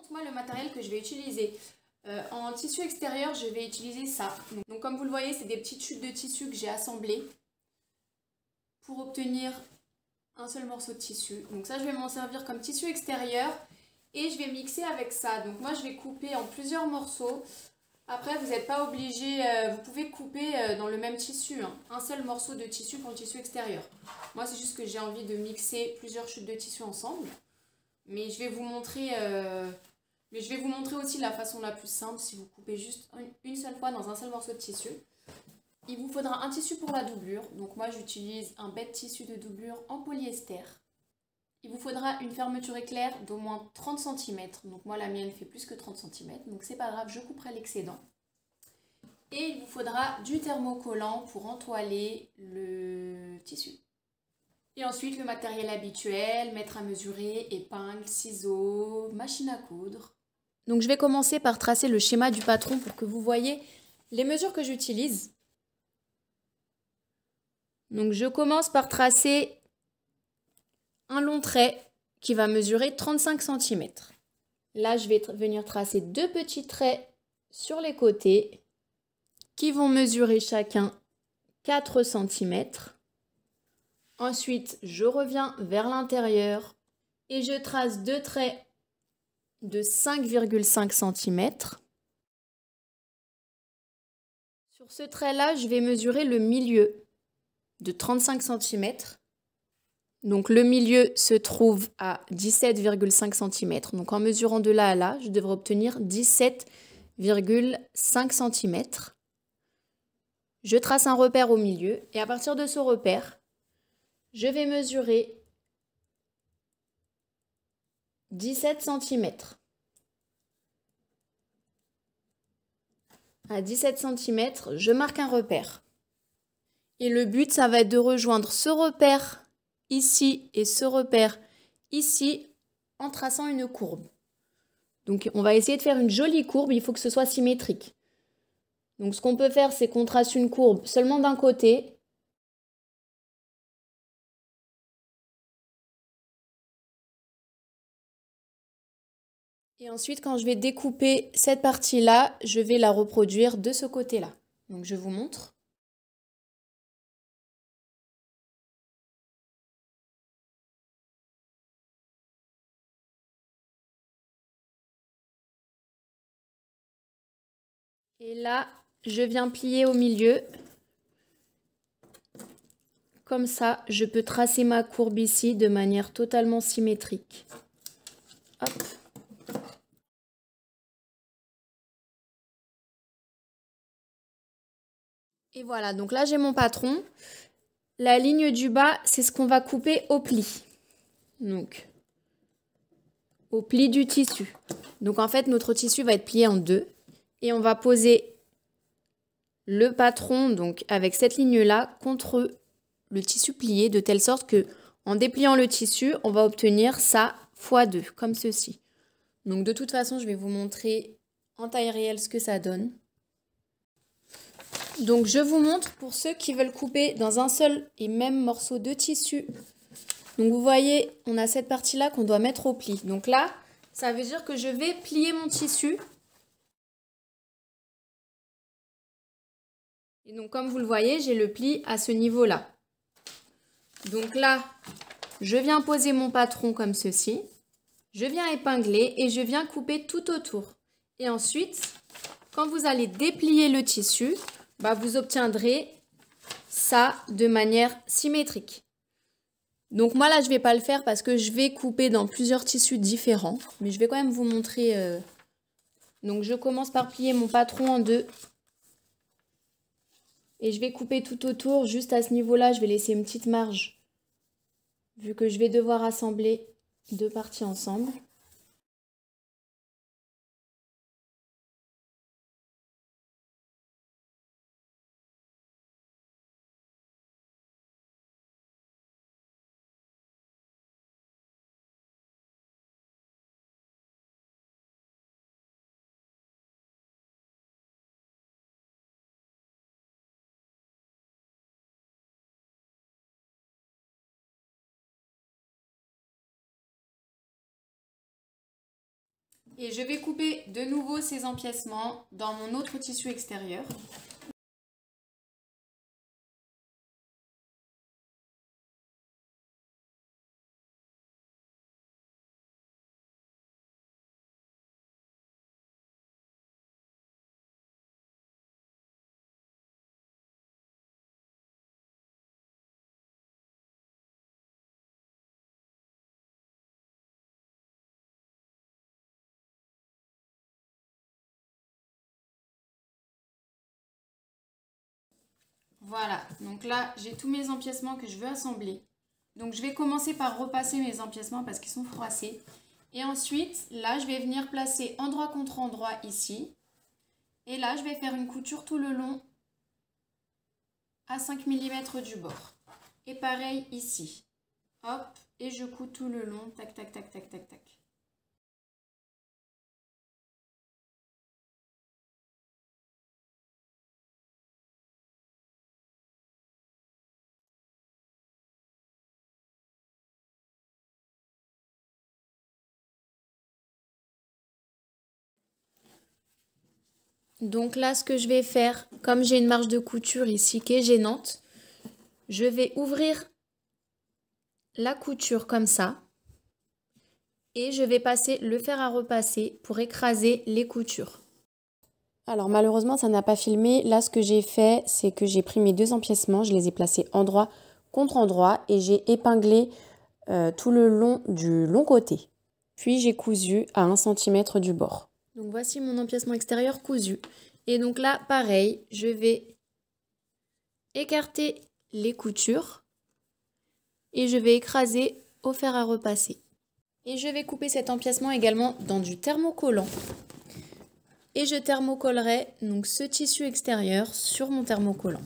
montre moi le matériel que je vais utiliser. En tissu extérieur, je vais utiliser ça. Donc comme vous le voyez, c'est des petites chutes de tissu que j'ai assemblées pour obtenir un seul morceau de tissu. Donc ça, je vais m'en servir comme tissu extérieur et je vais mixer avec ça. Donc moi, je vais couper en plusieurs morceaux. Après, vous n'êtes pas obligé, vous pouvez couper dans le même tissu, hein. Un seul morceau de tissu pour le tissu extérieur. Moi, c'est juste que j'ai envie de mixer plusieurs chutes de tissu ensemble. Mais je vais vous montrer, aussi la façon la plus simple si vous coupez juste une seule fois dans un seul morceau de tissu. Il vous faudra un tissu pour la doublure. Donc moi, j'utilise un bête tissu de doublure en polyester. Il vous faudra une fermeture éclair d'au moins 30 cm. Donc moi, la mienne fait plus que 30 cm. Donc c'est pas grave, je couperai l'excédent. Et il vous faudra du thermocollant pour entoiler le tissu. Et ensuite, le matériel habituel, mètre à mesurer, épingle, ciseaux, machine à coudre. Donc je vais commencer par tracer le schéma du patron pour que vous voyez les mesures que j'utilise. Donc je commence par tracer un long trait qui va mesurer 35 cm. Là, je vais venir tracer deux petits traits sur les côtés qui vont mesurer chacun 4 cm. Ensuite, je reviens vers l'intérieur et je trace deux traits de 5,5 cm. Sur ce trait-là, je vais mesurer le milieu de 35 cm. Donc le milieu se trouve à 17,5 cm. Donc en mesurant de là à là, je devrais obtenir 17,5 cm. Je trace un repère au milieu et à partir de ce repère, je vais mesurer 17 cm. À 17 cm, je marque un repère. Et le but, ça va être de rejoindre ce repère ici et ce repère ici en traçant une courbe. Donc on va essayer de faire une jolie courbe, il faut que ce soit symétrique. Donc ce qu'on peut faire, c'est qu'on trace une courbe seulement d'un côté. Et ensuite, quand je vais découper cette partie-là, je vais la reproduire de ce côté-là. Donc je vous montre. Et là, je viens plier au milieu. Comme ça, je peux tracer ma courbe ici de manière totalement symétrique. Hop. Et voilà, donc là j'ai mon patron. La ligne du bas, c'est ce qu'on va couper au pli. Donc, au pli du tissu. Donc en fait, notre tissu va être plié en deux. Et on va poser le patron, donc avec cette ligne-là, contre le tissu plié, de telle sorte que en dépliant le tissu, on va obtenir ça x2, comme ceci. Donc de toute façon, je vais vous montrer en taille réelle ce que ça donne. Donc je vous montre pour ceux qui veulent couper dans un seul et même morceau de tissu. Donc vous voyez, on a cette partie-là qu'on doit mettre au pli. Donc là, ça veut dire que je vais plier mon tissu. Et donc comme vous le voyez, j'ai le pli à ce niveau-là. Donc là, je viens poser mon patron comme ceci. Je viens épingler et je viens couper tout autour. Et ensuite, quand vous allez déplier le tissu, vous obtiendrez ça de manière symétrique. Donc moi là, je ne vais pas le faire parce que je vais couper dans plusieurs tissus différents. Mais je vais quand même vous montrer. Donc je commence par plier mon patron en deux. Et je vais couper tout autour. Juste à ce niveau-là, je vais laisser une petite marge. Vu que je vais devoir assembler deux parties ensemble. Et je vais couper de nouveau ces empiècements dans mon autre tissu extérieur. Voilà, donc là j'ai tous mes empiècements que je veux assembler. Donc je vais commencer par repasser mes empiècements parce qu'ils sont froissés. Et ensuite, là je vais venir placer endroit contre endroit ici. Et là je vais faire une couture tout le long à 5 mm du bord. Et pareil ici. Hop, et je couds tout le long, tac, tac, tac, tac, tac, tac. Donc là, ce que je vais faire, comme j'ai une marge de couture ici qui est gênante, je vais ouvrir la couture comme ça et je vais passer le fer à repasser pour écraser les coutures. Alors malheureusement, ça n'a pas filmé. Là, ce que j'ai fait, c'est que j'ai pris mes deux empiècements, je les ai placés endroit contre endroit et j'ai épinglé tout le long du long côté. Puis j'ai cousu à 1 cm du bord. Donc voici mon empiècement extérieur cousu. Et donc là, pareil, je vais écarter les coutures et je vais écraser au fer à repasser. Et je vais couper cet empiècement également dans du thermocollant. Et je thermocollerai donc ce tissu extérieur sur mon thermocollant.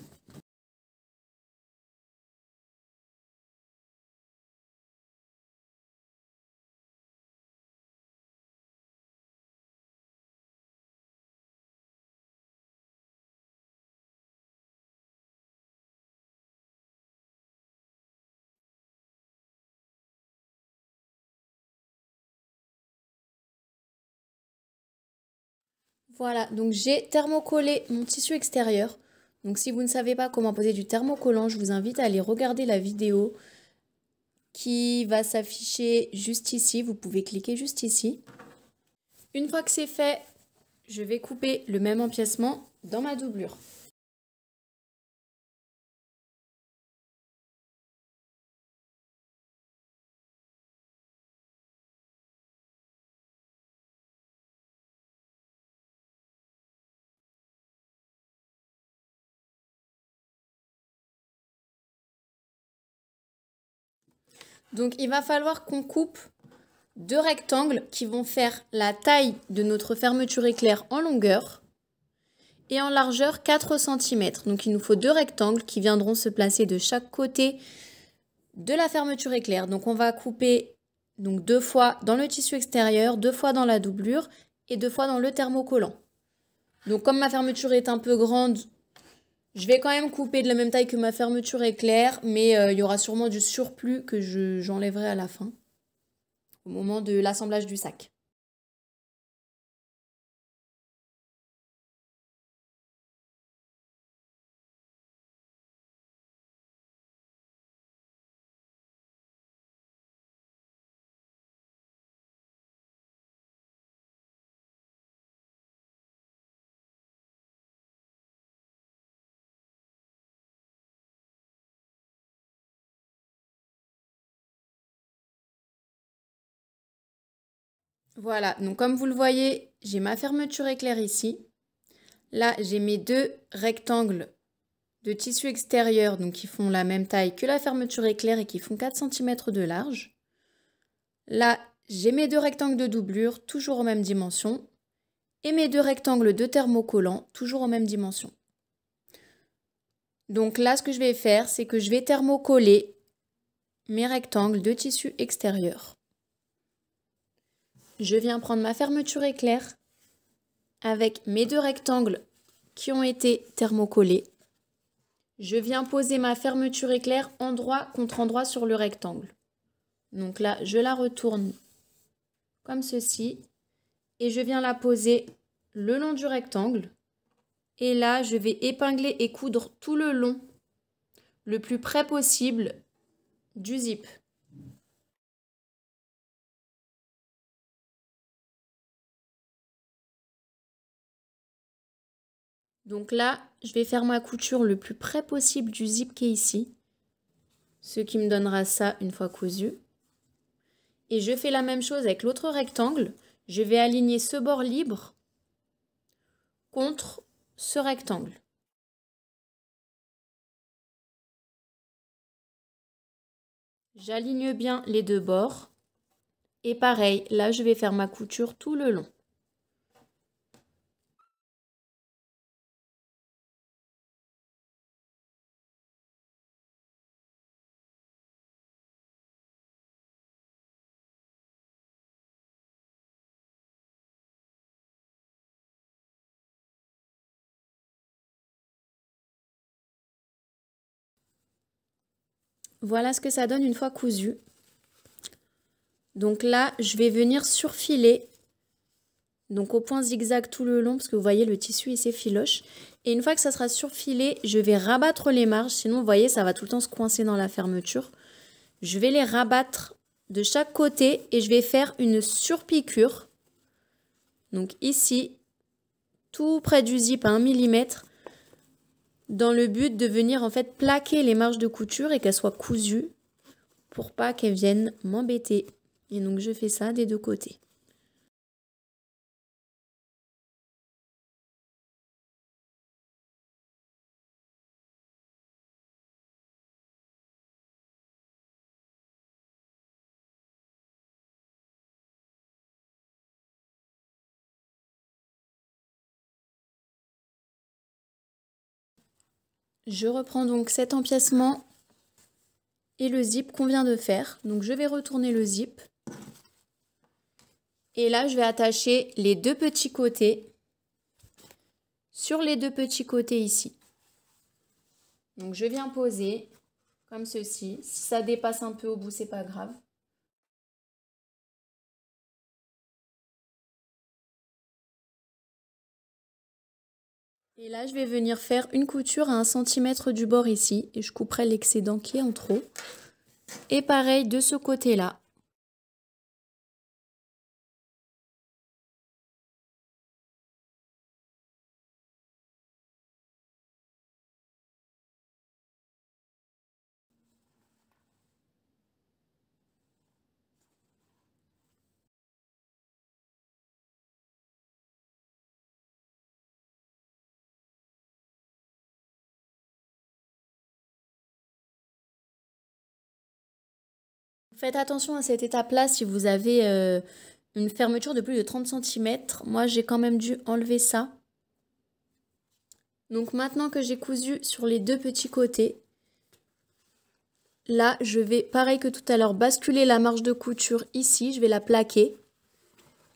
Voilà, donc j'ai thermocollé mon tissu extérieur. Donc si vous ne savez pas comment poser du thermocollant, je vous invite à aller regarder la vidéo qui va s'afficher juste ici. Vous pouvez cliquer juste ici. Une fois que c'est fait, je vais couper le même empiècement dans ma doublure. Donc il va falloir qu'on coupe deux rectangles qui vont faire la taille de notre fermeture éclair en longueur et en largeur 4 cm. Donc il nous faut deux rectangles qui viendront se placer de chaque côté de la fermeture éclair. Donc on va couper donc 2 fois dans le tissu extérieur, 2 fois dans la doublure et 2 fois dans le thermocollant. Donc comme ma fermeture est un peu grande, je vais quand même couper de la même taille que ma fermeture éclair, mais il y aura sûrement du surplus que j'enlèverai à la fin, au moment de l'assemblage du sac. Voilà, donc comme vous le voyez, j'ai ma fermeture éclair ici. Là, j'ai mes deux rectangles de tissu extérieur, donc qui font la même taille que la fermeture éclair et qui font 4 cm de large. Là, j'ai mes deux rectangles de doublure, toujours aux mêmes dimensions. Et mes deux rectangles de thermocollant, toujours aux mêmes dimensions. Donc là, ce que je vais faire, c'est que je vais thermocoller mes rectangles de tissu extérieur. Je viens prendre ma fermeture éclair avec mes deux rectangles qui ont été thermocollés. Je viens poser ma fermeture éclair endroit contre endroit sur le rectangle. Donc là, je la retourne comme ceci et je viens la poser le long du rectangle. Et là, je vais épingler et coudre tout le long, le plus près possible du zip. Donc là, je vais faire ma couture le plus près possible du zip qui est ici, ce qui me donnera ça une fois cousu. Et je fais la même chose avec l'autre rectangle. Je vais aligner ce bord libre contre ce rectangle. J'aligne bien les deux bords. Et pareil, là, je vais faire ma couture tout le long. Voilà ce que ça donne une fois cousu. Donc là, je vais venir surfiler, donc au point zigzag tout le long, parce que vous voyez le tissu il s'effiloche. Et une fois que ça sera surfilé, je vais rabattre les marges, sinon vous voyez ça va tout le temps se coincer dans la fermeture. Je vais les rabattre de chaque côté et je vais faire une surpiqûre. Donc ici, tout près du zip à 1 mm, dans le but de venir en fait plaquer les marges de couture et qu'elles soient cousues pour pas qu'elles viennent m'embêter. Et donc je fais ça des deux côtés. Je reprends donc cet empiècement et le zip qu'on vient de faire. Donc je vais retourner le zip. Et là, je vais attacher les deux petits côtés sur les deux petits côtés ici. Donc je viens poser comme ceci. Si ça dépasse un peu au bout, c'est pas grave. Et là, je vais venir faire une couture à 1 cm du bord ici. Et je couperai l'excédent qui est en trop. Et pareil de ce côté-là. Faites attention à cette étape-là si vous avez une fermeture de plus de 30 cm. Moi, j'ai quand même dû enlever ça. Donc maintenant que j'ai cousu sur les deux petits côtés, là, je vais, pareil que tout à l'heure, basculer la marge de couture ici. Je vais la plaquer.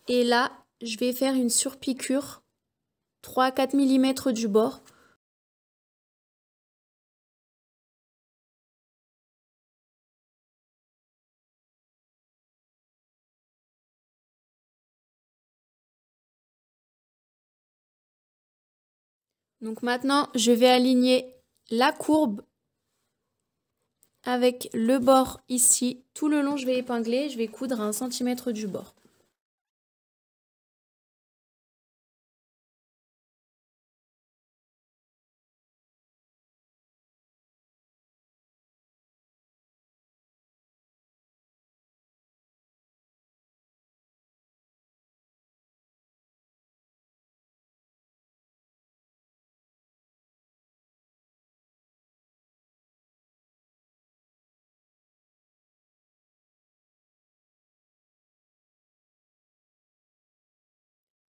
Et là, je vais faire une surpiqûre 3 à 4 mm du bord. Donc maintenant, je vais aligner la courbe avec le bord ici. Tout le long, je vais épingler. Je vais coudre à 1 cm du bord.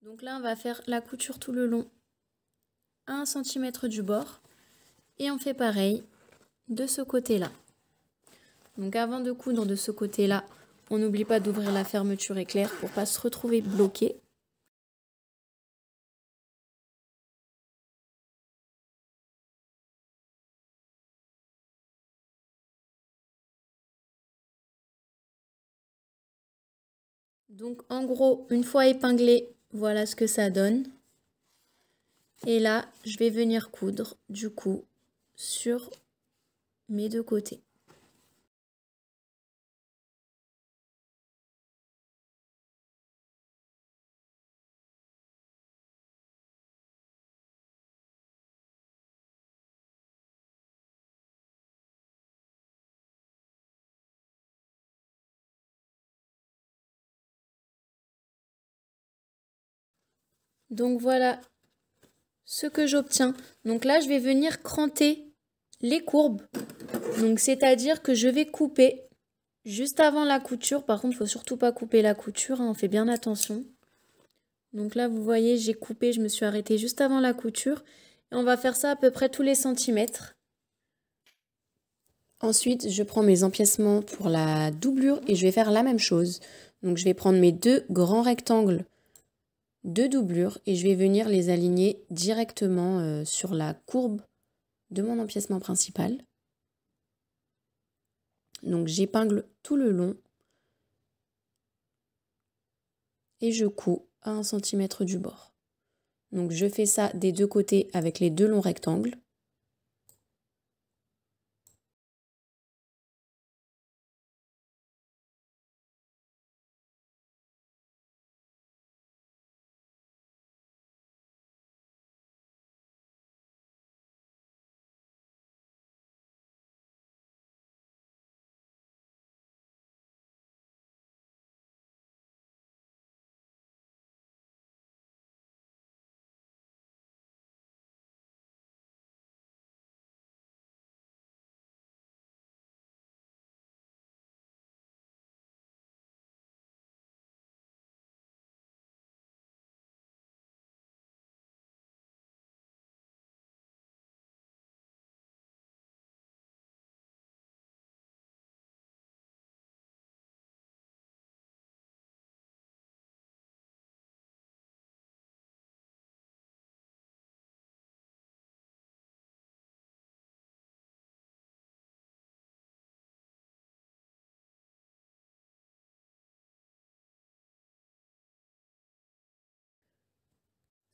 Donc là, on va faire la couture tout le long à 1 cm du bord. Et on fait pareil de ce côté-là. Donc avant de coudre de ce côté-là, on n'oublie pas d'ouvrir la fermeture éclair pour ne pas se retrouver bloqué. Donc en gros, une fois épinglé, voilà ce que ça donne. Et là, je vais venir coudre du coup sur mes deux côtés. Donc voilà ce que j'obtiens. Donc là, je vais venir cranter les courbes. Donc c'est-à-dire que je vais couper juste avant la couture. Par contre, il ne faut surtout pas couper la couture, hein, on fait bien attention. Donc là, vous voyez, j'ai coupé, je me suis arrêtée juste avant la couture. Et on va faire ça à peu près tous les centimètres. Ensuite, je prends mes empiècements pour la doublure et je vais faire la même chose. Donc je vais prendre mes deux grands rectangles de doublure et je vais venir les aligner directement sur la courbe de mon empiècement principal. Donc j'épingle tout le long et je couds à 1 cm du bord. Donc je fais ça des deux côtés avec les deux longs rectangles.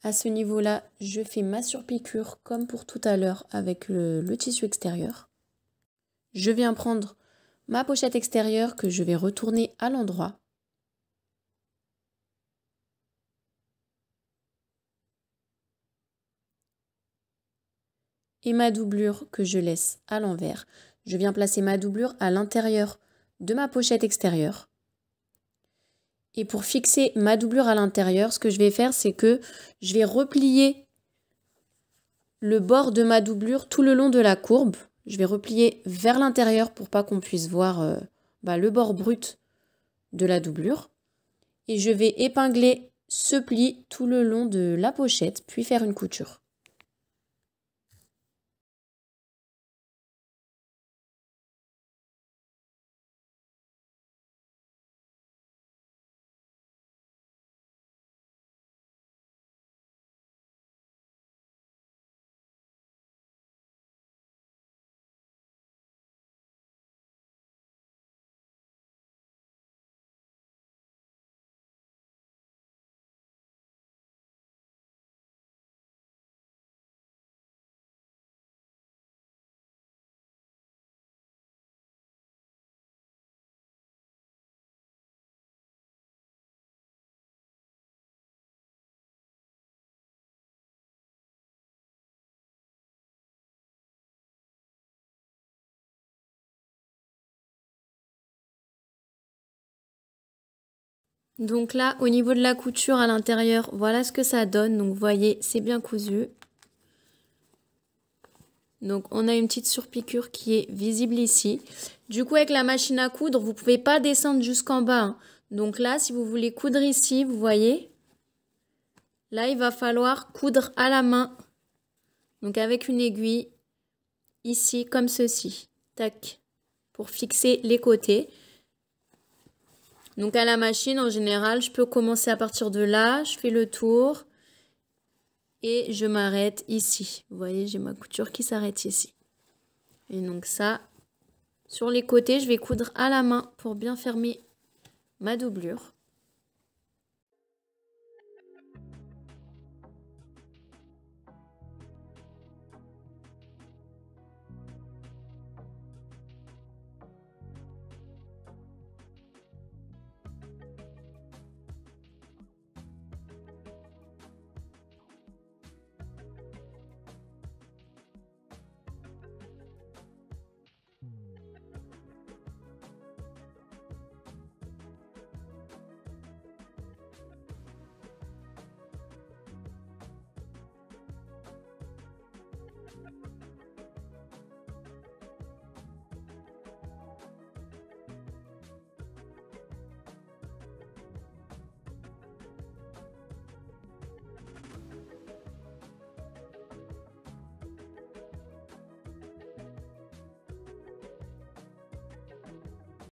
À ce niveau-là, je fais ma surpiqûre comme pour tout à l'heure avec le tissu extérieur. Je viens prendre ma pochette extérieure que je vais retourner à l'endroit. Et ma doublure que je laisse à l'envers. Je viens placer ma doublure à l'intérieur de ma pochette extérieure. Et pour fixer ma doublure à l'intérieur, ce que je vais faire, c'est que je vais replier le bord de ma doublure tout le long de la courbe. Je vais replier vers l'intérieur pour pas qu'on puisse voir le bord brut de la doublure. Et je vais épingler ce pli tout le long de la pochette, puis faire une couture. Donc là, au niveau de la couture à l'intérieur, voilà ce que ça donne. Donc vous voyez, c'est bien cousu. Donc on a une petite surpiqûre qui est visible ici. Du coup, avec la machine à coudre, vous ne pouvez pas descendre jusqu'en bas, hein. Donc là, si vous voulez coudre ici, vous voyez, là, il va falloir coudre à la main. Donc avec une aiguille, ici, comme ceci. Tac, pour fixer les côtés. Donc à la machine, en général, je peux commencer à partir de là, je fais le tour et je m'arrête ici. Vous voyez, j'ai ma couture qui s'arrête ici. Et donc ça, sur les côtés, je vais coudre à la main pour bien fermer ma doublure.